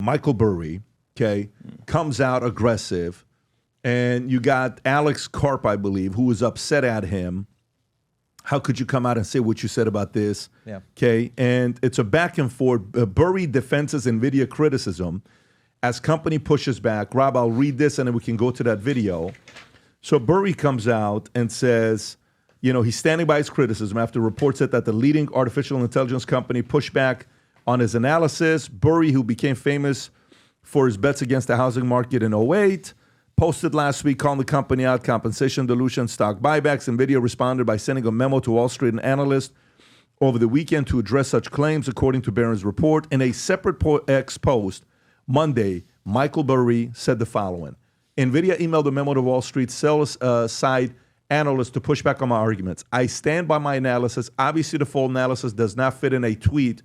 Michael Burry, okay, comes out aggressive, and you got Alex Karp, I believe, who was upset at him. How could you come out and say what you said about this? Yeah. Okay, and it's a back and forth. Burry defends his Nvidia criticism as company pushes back. Rob, I'll read this and then we can go to that video. So Burry comes out and says, you know, he's standing by his criticism after reports that the leading artificial intelligence company pushed back on his analysis. Burry, who became famous for his bets against the housing market in '08, posted last week calling the company out, compensation dilution, stock buybacks. Nvidia responded by sending a memo to Wall Street and analysts over the weekend to address such claims, according to Barron's report. In a separate X post Monday, Michael Burry said the following. Nvidia emailed a memo to Wall Street sell-side analysts to push back on my arguments. I stand by my analysis. Obviously, the full analysis does not fit in a tweet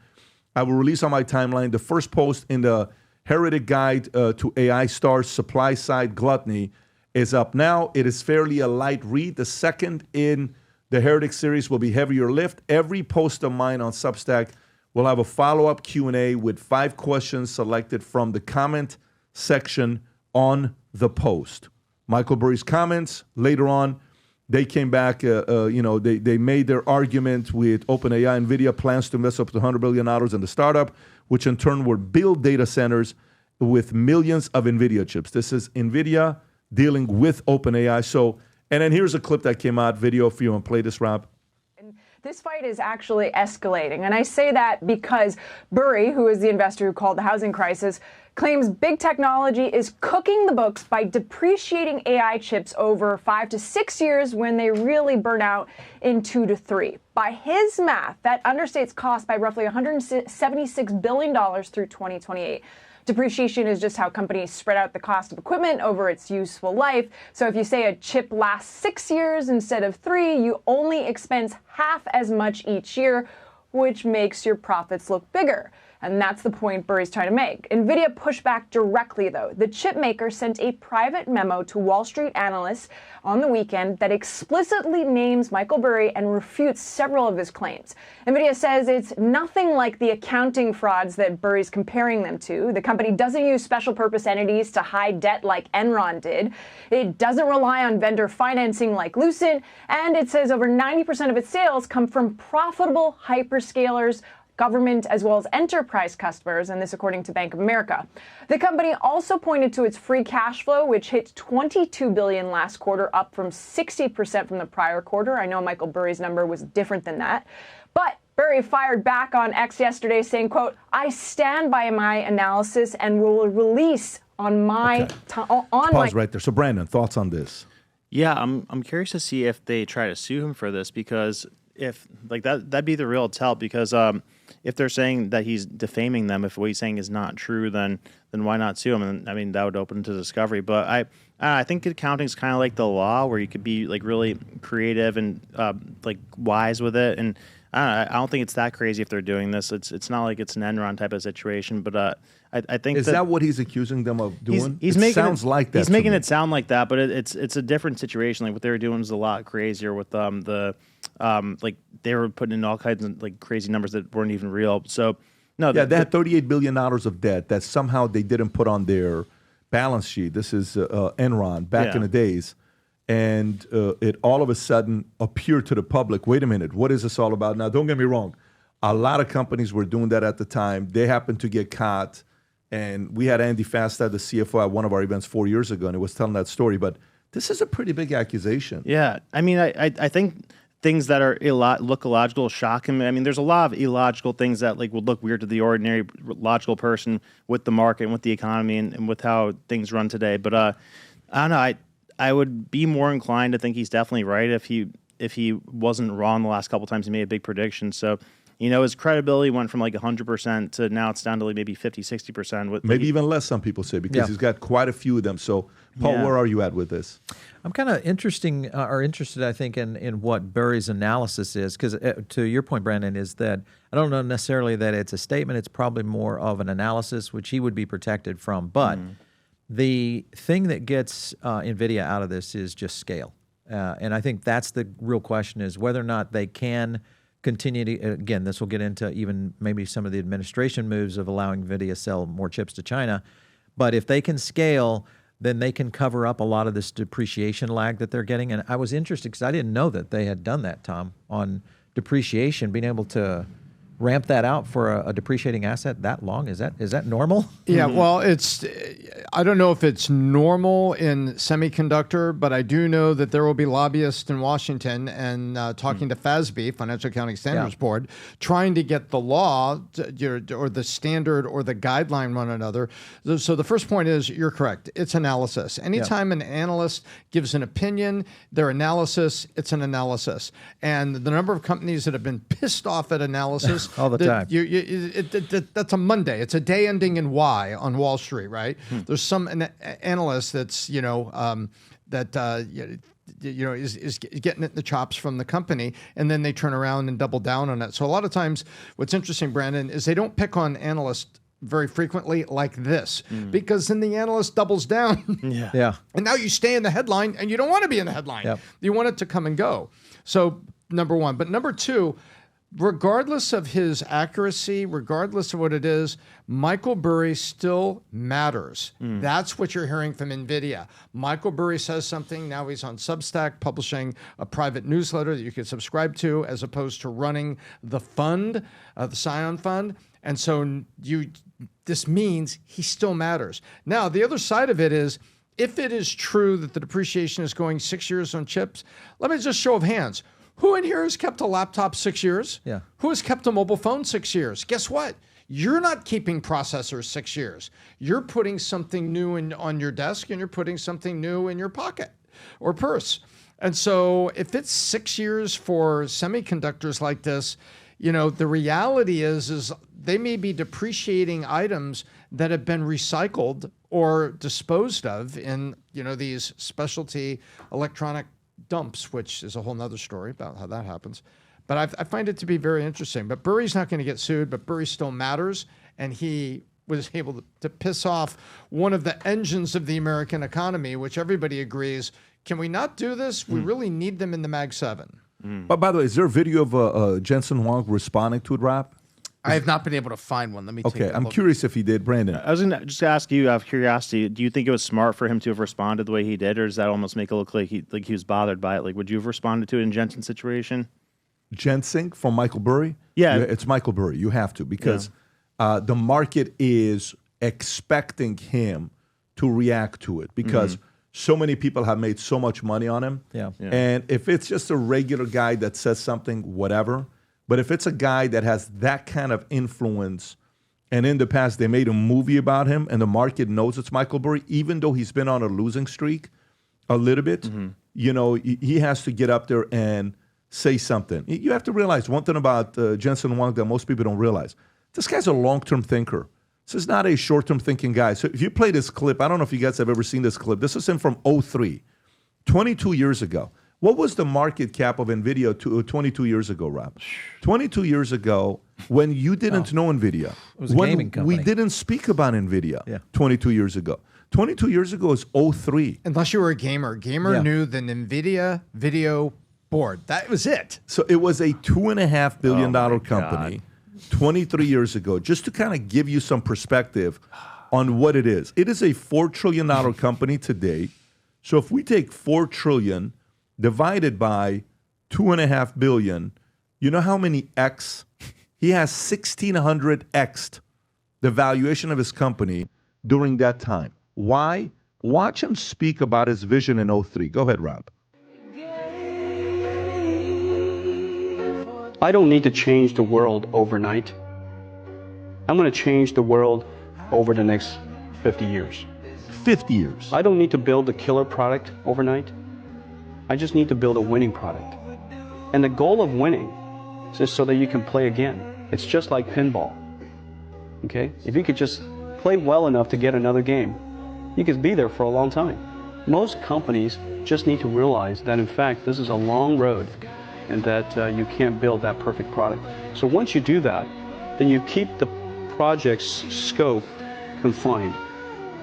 I will release on my timeline. The first post in the Heretic Guide to AI Stars Supply Side Gluttony is up now. It is fairly a light read. The second in the Heretic series will be heavier lift. Every post of mine on Substack will have a follow-up Q&A with 5 questions selected from the comment section on the post. Michael Burry's comments later on, they came back, they made their argument with OpenAI. Nvidia plans to invest up to $100 billion in the startup, which in turn will build data centers with millions of Nvidia chips. This is Nvidia dealing with OpenAI. So, and then here's a clip that came out, video for you, and play this, Rob. This fight is actually escalating, and I say that because Burry, who is the investor who called the housing crisis, claims big technology is cooking the books by depreciating AI chips over 5 to 6 years when they really burn out in 2 to 3. By his math, that understates cost by roughly $176 billion through 2028. Depreciation is just how companies spread out the cost of equipment over its useful life. So if you say a chip lasts 6 years instead of 3, you only expense half as much each year, which makes your profits look bigger. And that's the point Burry's trying to make. Nvidia pushed back directly, though. The chip maker sent a private memo to Wall Street analysts on the weekend that explicitly names Michael Burry and refutes several of his claims. Nvidia says it's nothing like the accounting frauds that Burry's comparing them to. The company doesn't use special purpose entities to hide debt like Enron did. It doesn't rely on vendor financing like Lucent. And it says over 90% of its sales come from profitable hyperscalers, government, as well as enterprise customers, and this according to Bank of America. The company also pointed to its free cash flow, which hit $22 billion last quarter, up from 60% from the prior quarter. I know Michael Burry's number was different than that. But Burry fired back on X yesterday saying, quote, I stand by my analysis and will release on my... Pause right there. So Brandon, thoughts on this? Yeah, I'm curious to see if they try to sue him for this, because if like that'd be the real tell, because if they're saying that he's defaming them, if what he's saying is not true, then why not sue him? And I mean, that would open to discovery. But I think accounting is kind of like the law, where you could be like really creative and like wise with it. And I don't think it's that crazy if they're doing this. It's not like it's an Enron type of situation. But I think is that what he's accusing them of doing? He's making sounds like that. He's making it sound like that, but it's a different situation. Like what they were doing was a lot crazier with like they were putting in all kinds of like crazy numbers that weren't even real. So no, yeah, they had $38 billion of debt that somehow they didn't put on their balance sheet. This is Enron back in the days. And it all of a sudden appeared to the public, wait a minute, what is this all about? Now, don't get me wrong. A lot of companies were doing that at the time. They happened to get caught. And we had Andy Fastad, the CFO, at one of our events 4 years ago, and he was telling that story. But this is a pretty big accusation. Yeah. I mean, I think things that are look illogical shock him. I mean, there's a lot of illogical things that like would look weird to the ordinary logical person with the market and with the economy and with how things run today. But I don't know. I would be more inclined to think he's definitely right if he wasn't wrong the last couple times he made a big prediction. So, you know, his credibility went from like 100% to now it's down to like maybe 50, 60%. Maybe even less, some people say, because he's got quite a few of them. So, Paul, where are you at with this? I'm kind of interested, I think, in what Burry's analysis is, because to your point, Brandon, is that I don't know necessarily that it's a statement. It's probably more of an analysis, which he would be protected from. But the thing that gets NVIDIA out of this is just scale. And I think that's the real question, is whether or not they can continue to, again, this will get into even maybe some of the administration moves of allowing Nvidia to sell more chips to China. But if they can scale, then they can cover up a lot of this depreciation lag that they're getting. And I was interested because I didn't know that they had done that, Tom, on depreciation, being able to ramp that out for a depreciating asset that long. Is that normal? Yeah, well, I don't know if it's normal in semiconductor, but I do know that there will be lobbyists in Washington and talking to FASB, Financial Accounting Standards Board, trying to get the law or the standard or the guideline one another. So the first point is you're correct. It's analysis. Anytime an analyst gives an opinion, their analysis, it's an analysis. And the number of companies that have been pissed off at analysis all the time. That's a Monday. It's a day ending in Y on Wall Street, right? There's some analyst that's is getting it in the chops from the company, and then they turn around and double down on it. So a lot of times, what's interesting, Brandon, is they don't pick on analysts very frequently like this, because then the analyst doubles down. Yeah. And now you stay in the headline, and you don't want to be in the headline. Yep. You want it to come and go. So number one. But number two, regardless of his accuracy, regardless of what it is, Michael Burry still matters. That's what you're hearing from Nvidia. Michael Burry says something. Now he's on Substack publishing a private newsletter that you can subscribe to, as opposed to running the fund, the Scion Fund. And so this means he still matters. Now, the other side of it is, if it is true that the depreciation is going 6 years on chips, let me just show of hands. Who in here has kept a laptop 6 years? Yeah. Who has kept a mobile phone 6 years? Guess what? You're not keeping processors 6 years. You're putting something new on your desk, and you're putting something new in your pocket or purse. And so if it's 6 years for semiconductors like this, the reality is they may be depreciating items that have been recycled or disposed of in, these specialty electronic dumps, which is a whole nother story about how that happens. But I find it to be very interesting. But Burry's not going to get sued, but Burry still matters. And he was able to piss off one of the engines of the American economy, which everybody agrees, can we not do this? We really need them in the Mag 7. But by the way, is there a video of Jensen Huang responding to it, Rob? I have not been able to find one. Let me take Okay, a I'm look. curious if he did. Brandon. I was going to just ask you out of curiosity, do you think it was smart for him to have responded the way he did, or does that almost make it look like he was bothered by it? Like, would you have responded to it in Jensen's situation? Jensen from Michael Burry? Yeah. It's Michael Burry. You have to, because the market is expecting him to react to it, because so many people have made so much money on him. Yeah. And if it's just a regular guy that says something, whatever. But if it's a guy that has that kind of influence, and in the past they made a movie about him, and the market knows it's Michael Burry, even though he's been on a losing streak a little bit, he has to get up there and say something. You have to realize one thing about Jensen Huang that most people don't realize. This guy's a long-term thinker. This is not a short-term thinking guy. So if you play this clip, I don't know if you guys have ever seen this clip. This is him from 2003, 22 years ago. What was the market cap of Nvidia 22 years ago, Rob? 22 years ago, when you didn't know Nvidia. It was a when gaming company. we didn't speak about Nvidia 22 years ago. 22 years ago is 2003. Unless you were a gamer. Gamer knew the Nvidia video board. That was it. So it was a $2.5 billion company 23 years ago, just to kind of give you some perspective on what it is. It is a $4 trillion company today. So if we take $4 trillion divided by 2.5 billion, you know how many X? He has 1,600 X'd the valuation of his company during that time. Why? Watch him speak about his vision in 2003. Go ahead, Rob. I don't need to change the world overnight. I'm going to change the world over the next 50 years. 50 years. I don't need to build a killer product overnight. I just need to build a winning product. And the goal of winning is just so that you can play again. It's just like pinball. Okay? If you could just play well enough to get another game, you could be there for a long time. Most companies just need to realize that, in fact, this is a long road and that you can't build that perfect product. So once you do that, then you keep the project's scope confined.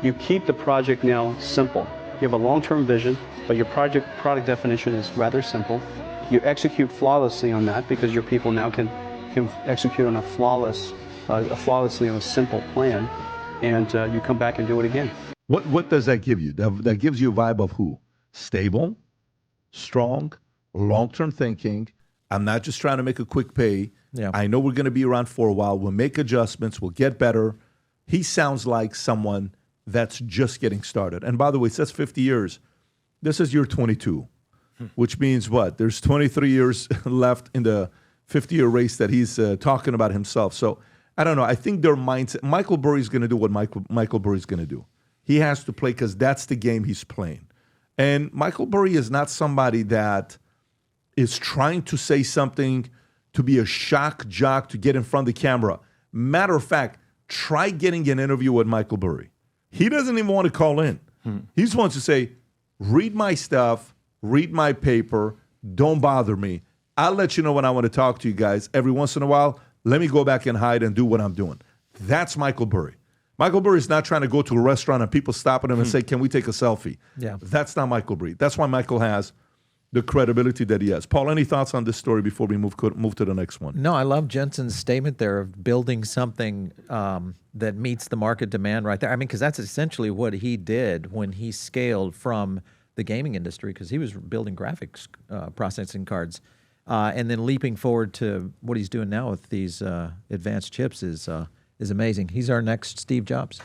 You keep the project now simple. You have a long-term vision, but your product definition is rather simple. You execute flawlessly on that because your people now can execute on flawlessly on a simple plan, and you come back and do it again. What does that give you? That gives you a vibe of who? Stable, strong, long-term thinking. I'm not just trying to make a quick pay. Yeah. I know we're going to be around for a while. We'll make adjustments. We'll get better. He sounds like someone that's just getting started. And by the way, it says 50 years. This is year 22, which means what? There's 23 years left in the 50-year race that he's talking about himself. So I don't know. I think their mindset, Michael Burry's going to do what Michael Burry's going to do. He has to play because that's the game he's playing. And Michael Burry is not somebody that is trying to say something to be a shock jock to get in front of the camera. Matter of fact, try getting an interview with Michael Burry. He doesn't even want to call in. He just wants to say, read my stuff, read my paper, don't bother me. I'll let you know when I want to talk to you guys. Every once in a while, let me go back and hide and do what I'm doing. That's Michael Burry. Michael Burry is not trying to go to a restaurant and people stopping him and say, can we take a selfie? Yeah. That's not Michael Burry. That's why Michael has the credibility that he has. Paul, any thoughts on this story before we move to the next one? No, I love Jensen's statement there of building something that meets the market demand right there. I mean, because that's essentially what he did when he scaled from the gaming industry, because he was building graphics processing cards. And then leaping forward to what he's doing now with these advanced chips is amazing. He's our next Steve Jobs.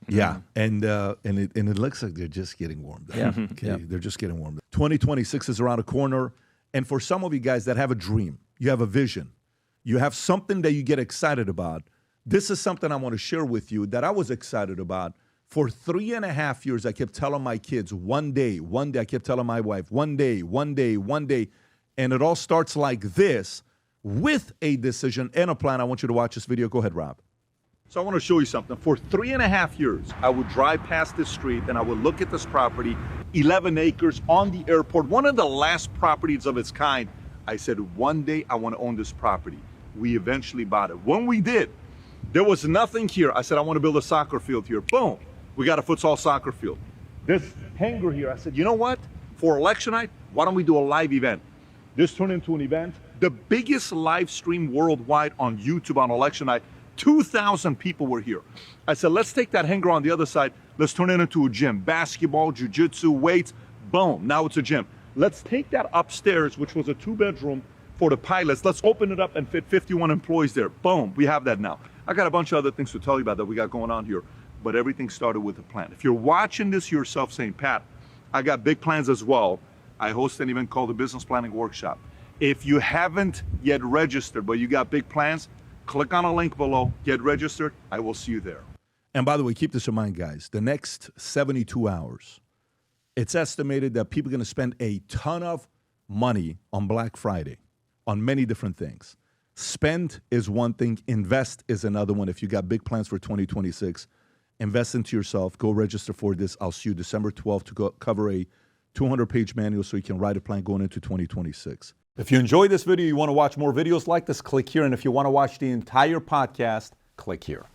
Yeah, and it looks like they're just getting warmed up. Yeah. Okay, Yeah. they're just getting warmed up. 2026 is around the corner, and for some of you guys that have a dream, you have a vision, you have something that you get excited about, this is something I want to share with you that I was excited about. For 3.5 years, I kept telling my kids, one day, I kept telling my wife, one day, and it all starts like this with a decision and a plan. I want you to watch this video. Go ahead, Rob. So I want to show you something. For 3.5 years, I would drive past this street and I would look at this property, 11 acres on the airport, one of the last properties of its kind. I said, one day I want to own this property. We eventually bought it. When we did, there was nothing here. I said, I want to build a soccer field here. Boom, we got a futsal soccer field. This hangar here, I said, you know what? For election night, why don't we do a live event? This turned into an event. The biggest live stream worldwide on YouTube on election night. 2,000 people were here. I said, let's take that hangar on the other side. Let's turn it into a gym. Basketball, jiu-jitsu, weights. Boom, now it's a gym. Let's take that upstairs, which was a 2-bedroom for the pilots. Let's open it up and fit 51 employees there. Boom, we have that now. I got a bunch of other things to tell you about that we got going on here, but everything started with a plan. If you're watching this yourself saying, Pat, I got big plans as well. I host an event called the Business Planning Workshop. If you haven't yet registered, but you got big plans, click on a link below, get registered. I will see you there. And by the way, keep this in mind, guys. The next 72 hours, it's estimated that people are going to spend a ton of money on Black Friday on many different things. Spend is one thing. Invest is another one. If you got big plans for 2026, invest into yourself. Go register for this. I'll see you December 12th to go cover a 200-page manual so you can write a plan going into 2026. If you enjoyed this video, you want to watch more videos like this, click here. And if you want to watch the entire podcast, click here.